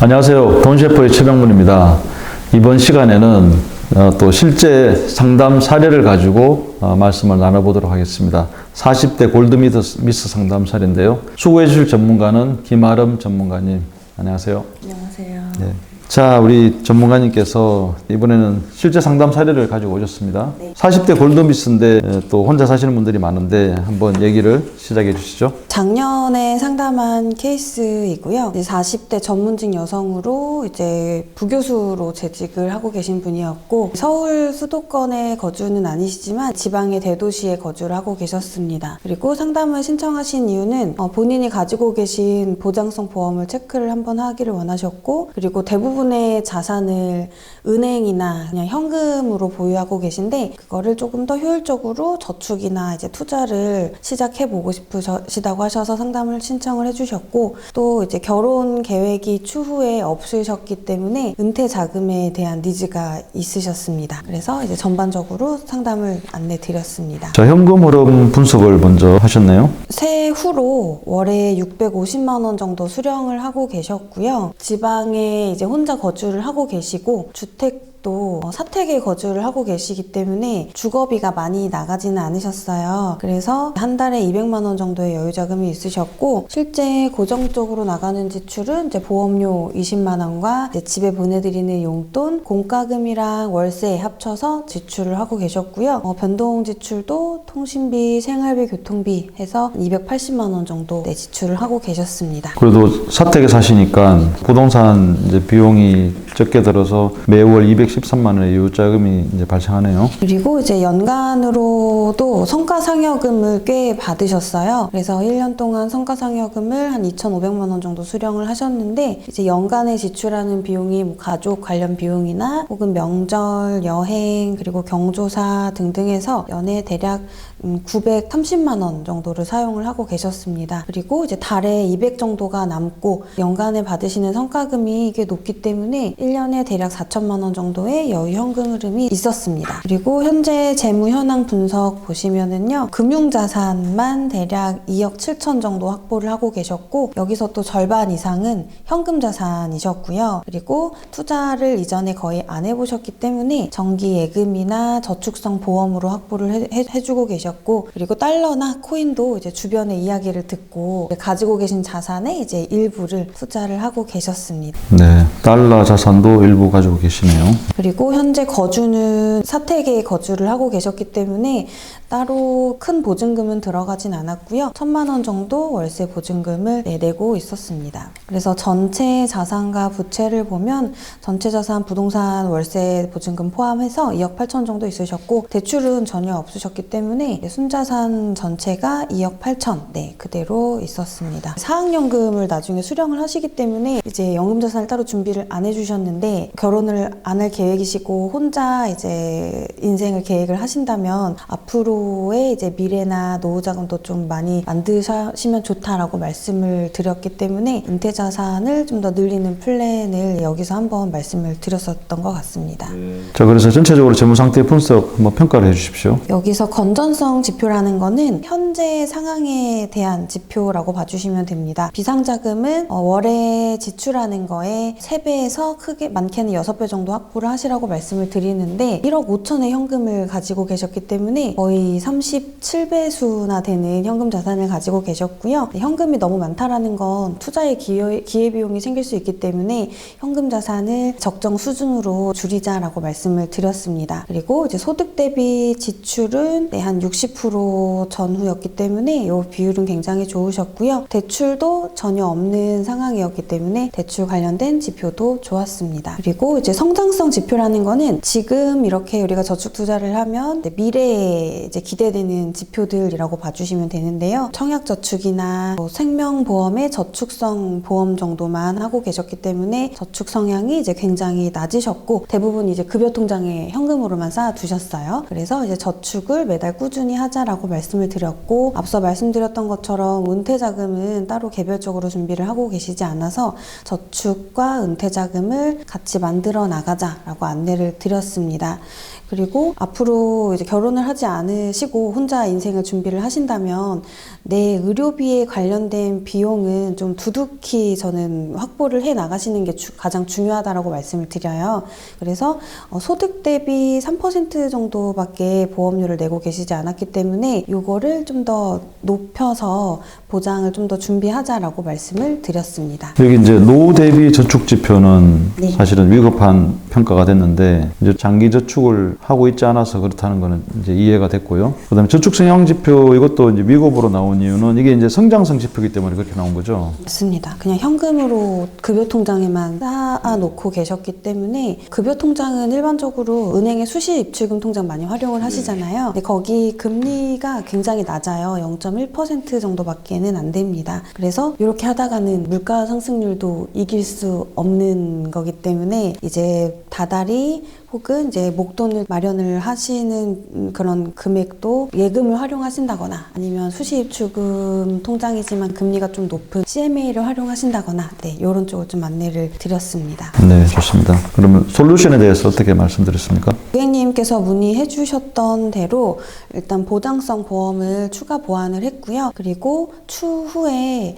안녕하세요. 돈셰프의 최병문입니다. 이번 시간에는 또 실제 상담 사례를 가지고 말씀을 나눠보도록 하겠습니다. 40대 골드미스 상담 사례인데요. 수고해 주실 전문가는 김아름 전문가님. 안녕하세요. 안녕하세요. 네. 자, 우리 전문가님께서 이번에는 실제 상담 사례를 가지고 오셨습니다. 네. 40대 골드미스인데 또 혼자 사시는 분들이 많은데 한번 얘기를 시작해 주시죠. 작년에 상담한 케이스이고요. 40대 전문직 여성으로 이제 부교수로 재직을 하고 계신 분이었고, 서울 수도권에 거주는 아니시지만 지방의 대도시에 거주를 하고 계셨습니다. 그리고 상담을 신청하신 이유는 본인이 가지고 계신 보장성 보험을 체크를 한번 하기를 원하셨고, 그리고 대부분의 자산을 은행이나 그냥 현금으로 보유하고 계신데, 그거를 조금 더 효율적으로 저축이나 이제 투자를 시작해 보고 싶으시다고 하셔서 상담을 신청을 해주셨고, 또 이제 결혼 계획이 추후에 없으셨기 때문에 은퇴 자금에 대한 니즈가 있으셨습니다. 그래서 이제 전반적으로 상담을 안내 드렸습니다. 자, 현금 흐름 분석을 먼저 하셨네요. 세후로 월에 650만 원 정도 수령을 하고 계셨고요. 지방에 이제 혼자 거주를 하고 계시고, 주택도 사택에 거주를 하고 계시기 때문에 주거비가 많이 나가지는 않으셨어요. 그래서 한 달에 200만 원 정도의 여유 자금이 있으셨고, 실제 고정적으로 나가는 지출은 이제 보험료 20만 원과 이제 집에 보내드리는 용돈, 공과금이랑 월세 합쳐서 지출을 하고 계셨고요. 변동 지출도 통신비, 생활비, 교통비 해서 280만 원 정도 지출을 하고 계셨습니다. 그래도 사택에 사시니까 부동산 이제 비용이 적게 들어서 매월 213만 원의 이웃자금이 이제 발생하네요. 그리고 이제 연간으로도 성과상여금을 꽤 받으셨어요. 그래서 1년 동안 성과상여금을 한 2,500만 원 정도 수령을 하셨는데, 이제 연간에 지출하는 비용이 뭐 가족 관련 비용이나 혹은 명절, 여행, 그리고 경조사 등등해서 연에 대략 930만 원 정도를 사용을 하고 계셨습니다. 그리고 이제 달에 200 정도가 남고 연간에 받으시는 성과금이 꽤 높기 때문에 1년에 대략 4천만 원 정도의 여유 현금 흐름이 있었습니다. 그리고 현재 재무 현황 분석 보시면은요, 금융자산만 대략 2억 7천 정도 확보를 하고 계셨고, 여기서 또 절반 이상은 현금 자산이셨고요. 그리고 투자를 이전에 거의 안 해보셨기 때문에 정기 예금이나 저축성 보험으로 확보를 해주고 계셨고, 그리고 달러나 코인도 이제 주변의 이야기를 듣고 가지고 계신 자산의 이제 일부를 투자를 하고 계셨습니다. 네, 달러 자산도 일부 가지고 계시네요. 그리고 현재 거주는 사택에 거주를 하고 계셨기 때문에 따로 큰 보증금은 들어가진 않았고요. 1,000만 원 정도 월세 보증금을 내고 있었습니다. 그래서 전체 자산과 부채를 보면 전체 자산, 부동산, 월세 보증금 포함해서 2억 8천 정도 있으셨고, 대출은 전혀 없으셨기 때문에 순자산 전체가 2억 8천 그대로 있었습니다. 사학연금을 나중에 수령을 하시기 때문에 이제 연금자산을 따로 준비를 안 해주셨는데, 결혼을 안 할 계획이시고 혼자 이제 인생을 계획을 하신다면 앞으로의 이제 미래나 노후자금도 좀 많이 만드시면 좋다라고 말씀을 드렸기 때문에 은퇴자산을 좀 더 늘리는 플랜을 여기서 한번 말씀을 드렸었던 것 같습니다. 자, 그래서 전체적으로 재무 상태 분석 한번 평가를 해주십시오. 여기서 건전성 지표라는 거는 현재 상황에 대한 지표라고 봐주시면 됩니다. 비상자금은 월에 지출하는 거에 3배에서 크게 많게는 6배 정도 확보를 하시라고 말씀을 드리는데, 1억 5천의 현금을 가지고 계셨기 때문에 거의 37배수나 되는 현금 자산을 가지고 계셨고요. 현금이 너무 많다라는 건 투자에 기회비용이 생길 수 있기 때문에 현금 자산을 적정 수준으로 줄이자라고 말씀을 드렸습니다. 그리고 이제 소득 대비 지출은 한 60% 전후였기 때문에 이 비율은 굉장히 좋으셨고요. 대출도 전혀 없는 상황이었기 때문에 대출 관련된 지표도 좋았습니다. 그리고 이제 성장성 지표라는 거는 지금 이렇게 우리가 저축 투자를 하면 미래에 이제 기대되는 지표들이라고 봐주시면 되는데요. 청약저축이나 생명보험의 저축성 보험 정도만 하고 계셨기 때문에 저축 성향이 이제 굉장히 낮으셨고, 대부분 이제 급여통장에 현금으로만 쌓아두셨어요. 그래서 이제 저축을 매달 꾸준히 하자라고 말씀을 드렸고, 앞서 말씀드렸던 것처럼 은퇴자금은 따로 개별적으로 준비를 하고 계시지 않아서 저축과 은퇴자금을 같이 만들어 나가자라고 안내를 드렸습니다. 그리고 앞으로 이제 결혼을 하지 않으시고 혼자 인생을 준비를 하신다면 내 의료비에 관련된 비용은 좀 두둑히 저는 확보를 해 나가시는 게 가장 중요하다라고 말씀을 드려요. 그래서 소득 대비 3% 정도밖에 보험료를 내고 계시지 않았기 때문에 이거를 좀 더 높여서 보장을 좀 더 준비하자라고 말씀을 드렸습니다. 여기 이제 노후 대비 저축 지표는 네. 사실은 위급한 평가가 됐는데 이제 장기 저축을 하고 있지 않아서 그렇다는 거는 이제 이해가 됐고요. 그다음에 저축 성향 지표 이것도 이제 위급으로 나온 이유는 이게 이제 성장성 지표이기 때문에 그렇게 나온 거죠. 맞습니다. 그냥 현금으로 급여 통장에만 쌓아놓고 계셨기 때문에 급여 통장은 일반적으로 은행의 수시 입출금 통장 많이 활용을 하시잖아요. 근데 거기 금리가 굉장히 낮아요. 0.1% 정도밖에는 안 됩니다. 그래서 이렇게 하다가는 물가 상승률도 이길 수 없는 거기 때문에 이제 다달이 혹은 이제 목돈을 마련을 하시는 그런 금액도 예금을 활용하신다거나 아니면 수시입출금 통장이지만 금리가 좀 높은 CMA를 활용하신다거나 네, 이런 쪽을 좀 안내를 드렸습니다. 네, 좋습니다. 그러면 솔루션에 대해서 어떻게 말씀드렸습니까? 고객님께서 문의해 주셨던 대로 일단 보장성 보험을 추가 보완을 했고요. 그리고 추후에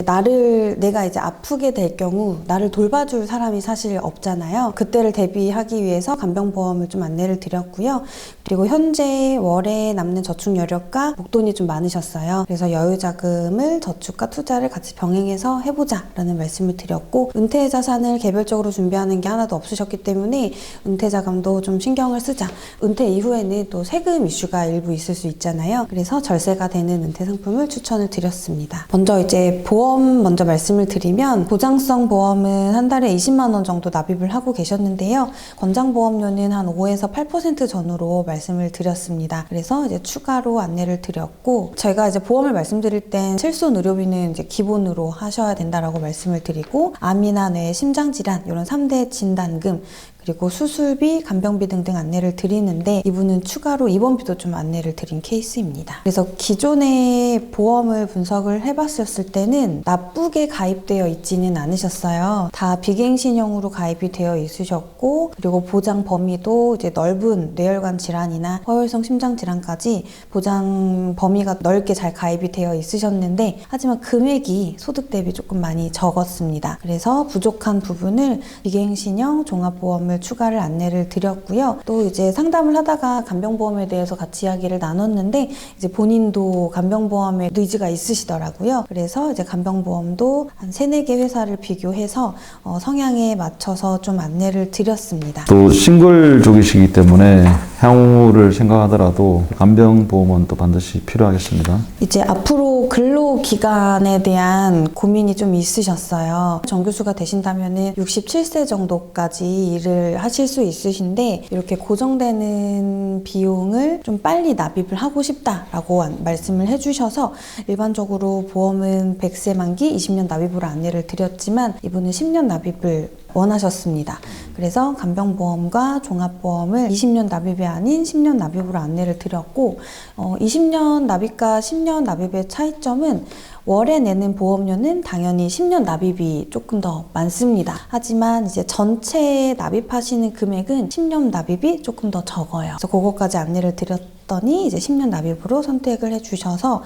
내가 이제 아프게 될 경우 나를 돌봐줄 사람이 사실 없잖아요. 그때를 대비하기 위해서 간병보험을 좀 안내를 드렸고요. 그리고 현재 월에 남는 저축 여력과 목돈이 좀 많으셨어요. 그래서 여유자금을 저축과 투자를 같이 병행해서 해보자라는 말씀을 드렸고 은퇴 자산을 개별적으로 준비하는 게 하나도 없으셨기 때문에 은퇴자금도 좀 신경을 쓰자. 은퇴 이후에는 또 세금 이슈가 일부 있을 수 있잖아요. 그래서 절세가 되는 은퇴 상품을 추천을 드렸습니다. 먼저 이제 보험 먼저 말씀을 드리면 보장성 보험은 한 달에 20만 원 정도 납입을 하고 계셨는데요. 권장보험료는 한 5에서 8% 전후로 말씀을 드렸습니다. 그래서 이제 추가로 안내를 드렸고 저희가 이제 보험을 말씀드릴 땐 실손 의료비는 이제 기본으로 하셔야 된다라고 말씀을 드리고 암이나 뇌, 심장질환 이런 3대 진단금 그리고 수술비, 간병비 등등 안내를 드리는데 이분은 추가로 입원비도 좀 안내를 드린 케이스입니다. 그래서 기존의 보험을 분석을 해봤었을 때는 나쁘게 가입되어 있지는 않으셨어요. 다 비갱신형으로 가입이 되어 있으셨고 그리고 보장 범위도 이제 넓은 뇌혈관 질환이나 허혈성 심장 질환까지 보장 범위가 넓게 잘 가입이 되어 있으셨는데 하지만 금액이 소득 대비 조금 많이 적었습니다. 그래서 부족한 부분을 비갱신형 종합보험을 추가를 안내를 드렸고요. 또 이제 상담을 하다가 간병보험에 대해서 같이 이야기를 나눴는데 이제 본인도 간병보험에 니즈가 있으시더라고요. 그래서 이제 간병보험도 한 3-4개 회사를 비교해서 성향에 맞춰서 좀 안내를 드렸습니다. 또 싱글족이시기 때문에 향후를 생각하더라도 간병보험은 또 반드시 필요하겠습니다. 이제 앞으로 근로기간에 대한 고민이 좀 있으셨어요. 정규수가 되신다면은 67세 정도까지 일을 하실 수 있으신데 이렇게 고정되는 비용을 좀 빨리 납입을 하고 싶다라고 말씀을 해주셔서 일반적으로 보험은 100세 만기 20년 납입으로 안내를 드렸지만 이분은 10년 납입을 원하셨습니다. 그래서 간병보험과 종합보험을 20년 납입이 아닌 10년 납입으로 안내를 드렸고 20년 납입과 10년 납입의 차이점은 월에 내는 보험료는 당연히 10년 납입이 조금 더 많습니다. 하지만 이제 전체 납입하시는 금액은 10년 납입이 조금 더 적어요. 그래서 그것까지 안내를 드렸더니 이제 10년 납입으로 선택을 해주셔서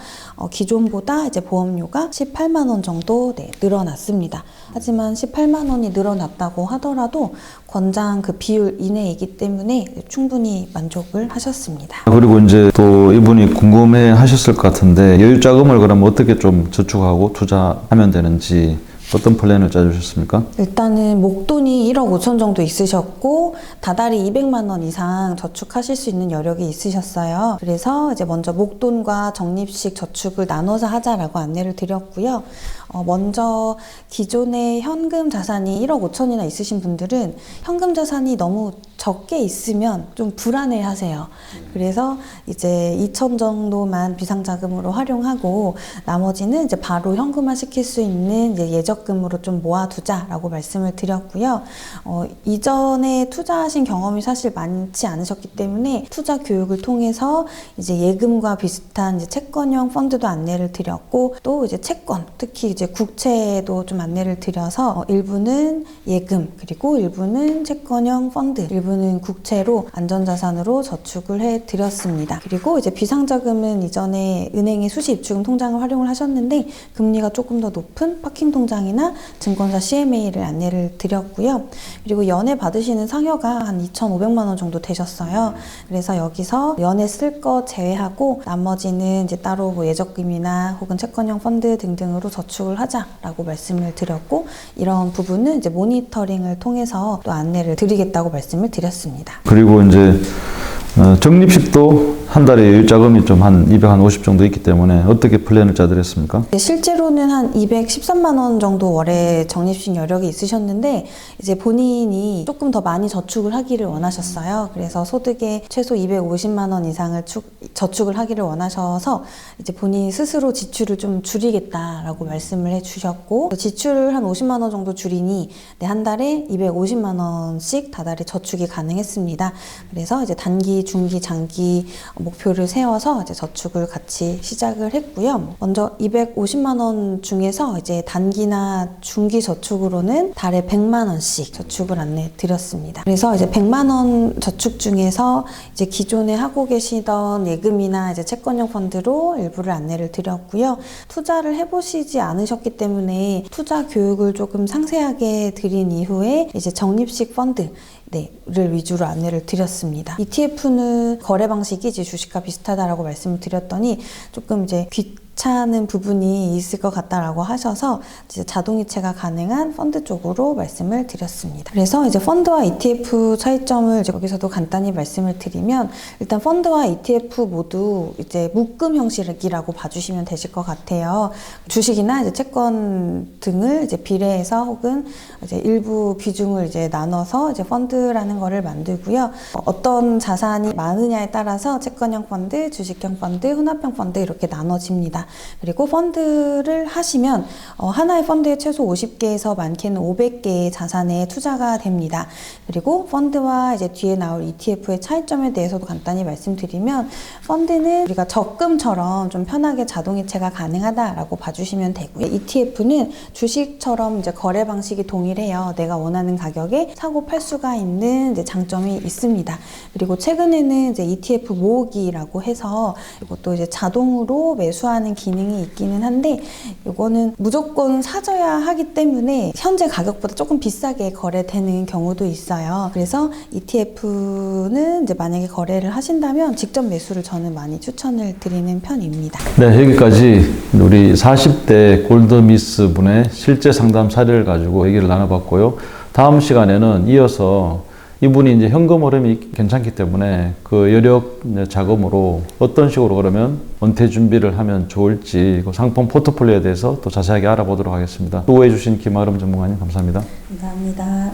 기존보다 이제 보험료가 18만 원 정도 늘어났습니다. 하지만 18만 원이 늘어났다고 하더라도 권장 그 비율 이내이기 때문에 충분히 만족을 하셨습니다. 그리고 이제 또 이분이 궁금해 하셨을 것 같은데 여유자금을 그럼 어떻게 좀 저축하고 투자하면 되는지 어떤 플랜을 짜주셨습니까? 일단은 목돈이 1억 5천 정도 있으셨고 다달이 200만 원 이상 저축하실 수 있는 여력이 있으셨어요. 그래서 이제 먼저 목돈과 적립식 저축을 나눠서 하자라고 안내를 드렸고요. 먼저 기존에 현금 자산이 1억 5천이나 있으신 분들은 현금 자산이 너무 적게 있으면 좀 불안해 하세요. 그래서 이제 2천 정도만 비상자금으로 활용하고 나머지는 이제 바로 현금화 시킬 수 있는 이제 예정 예적금으로 좀 모아두자라고 말씀을 드렸고요. 이전에 투자하신 경험이 사실 많지 않으셨기 때문에 투자 교육을 통해서 이제 예금과 비슷한 이제 채권형 펀드도 안내를 드렸고, 또 이제 채권, 특히 이제 국채도 좀 안내를 드려서 일부는 예금, 그리고 일부는 채권형 펀드, 일부는 국채로 안전자산으로 저축을 해 드렸습니다. 그리고 이제 비상자금은 이전에 은행의 수시 입출금 통장을 활용을 하셨는데 금리가 조금 더 높은 파킹 통장이나 증권사 CMA를 안내를 드렸고요. 그리고 연에 받으시는 상여가 한 2,500만 원 정도 되셨어요. 그래서 여기서 연에 쓸 거 제외하고 나머지는 이제 따로 뭐 예적금이나 혹은 채권형 펀드 등등으로 저축을 하자라고 말씀을 드렸고, 이런 부분은 이제 모니터링을 통해서 또 안내를 드리겠다고 말씀을 드렸습니다. 그리고 이제 적립식도 한 달에 여유 자금이 좀 한 250 정도 있기 때문에 어떻게 플랜을 짜드렸습니까? 실제로는 한 213만 원 정도 월에 적립식 여력이 있으셨는데 이제 본인이 조금 더 많이 저축을 하기를 원하셨어요. 그래서 소득의 최소 250만 원 이상을 저축을 하기를 원하셔서 이제 본인 스스로 지출을 좀 줄이겠다라고 말씀을 해주셨고, 지출을 한 50만 원 정도 줄이니 한 달에 250만 원씩 다달이 저축이 가능했습니다. 그래서 이제 단기, 중기, 장기 목표를 세워서 이제 저축을 같이 시작을 했고요. 먼저 250만 원 중에서 이제 단기나 중기 저축으로는 달에 100만 원씩 저축을 안내 드렸습니다. 그래서 이제 100만 원 저축 중에서 이제 기존에 하고 계시던 예금이나 이제 채권형 펀드로 일부를 안내를 드렸고요. 투자를 해보시지 않으셨기 때문에 투자 교육을 조금 상세하게 드린 이후에 이제 적립식 펀드 를 위주로 안내를 드렸습니다. ETF는 거래 방식이 이제 주식과 비슷하다라고 말씀을 드렸더니 조금 이제 귀찮은 부분이 있을 것 같다라고 하셔서 이제 자동이체가 가능한 펀드 쪽으로 말씀을 드렸습니다. 그래서 이제 펀드와 ETF 차이점을 이제 여기서도 간단히 말씀을 드리면, 일단 펀드와 ETF 모두 이제 묶음 형식이라고 봐주시면 되실 것 같아요. 주식이나 이제 채권 등을 이제 비례해서 혹은 이제 일부 비중을 이제 나눠서 이제 펀드라는 거를 만들고요. 어떤 자산이 많으냐에 따라서 채권형 펀드, 주식형 펀드, 혼합형 펀드 이렇게 나눠집니다. 그리고 펀드를 하시면 하나의 펀드에 최소 50개에서 많게는 500개의 자산에 투자가 됩니다. 그리고 펀드와 이제 뒤에 나올 ETF의 차이점에 대해서도 간단히 말씀드리면, 펀드는 우리가 적금처럼 좀 편하게 자동이체가 가능하다라고 봐주시면 되고요. ETF는 주식처럼 이제 거래 방식이 동일해요. 내가 원하는 가격에 사고 팔 수가 있는 이제 장점이 있습니다. 그리고 최근에는 이제 ETF 모으기라고 해서 이것도 이제 자동으로 매수하는 기능이 있기는 한데, 이거는 무조건 사줘야 하기 때문에 현재 가격보다 조금 비싸게 거래되는 경우도 있어요. 그래서 ETF는 이제 만약에 거래를 하신다면 직접 매수를 저는 많이 추천을 드리는 편입니다. 네, 여기까지 우리 40대 골드미스 분의 실제 상담 사례를 가지고 얘기를 나눠봤고요. 다음 시간에는 이어서 이분이 이제 현금 흐름이 괜찮기 때문에 그 여력 자금으로 어떤 식으로 그러면 은퇴 준비를 하면 좋을지 그 상품 포트폴리오에 대해서 또 자세하게 알아보도록 하겠습니다. 수고해 주신 김아름 전문가님 감사합니다. 감사합니다.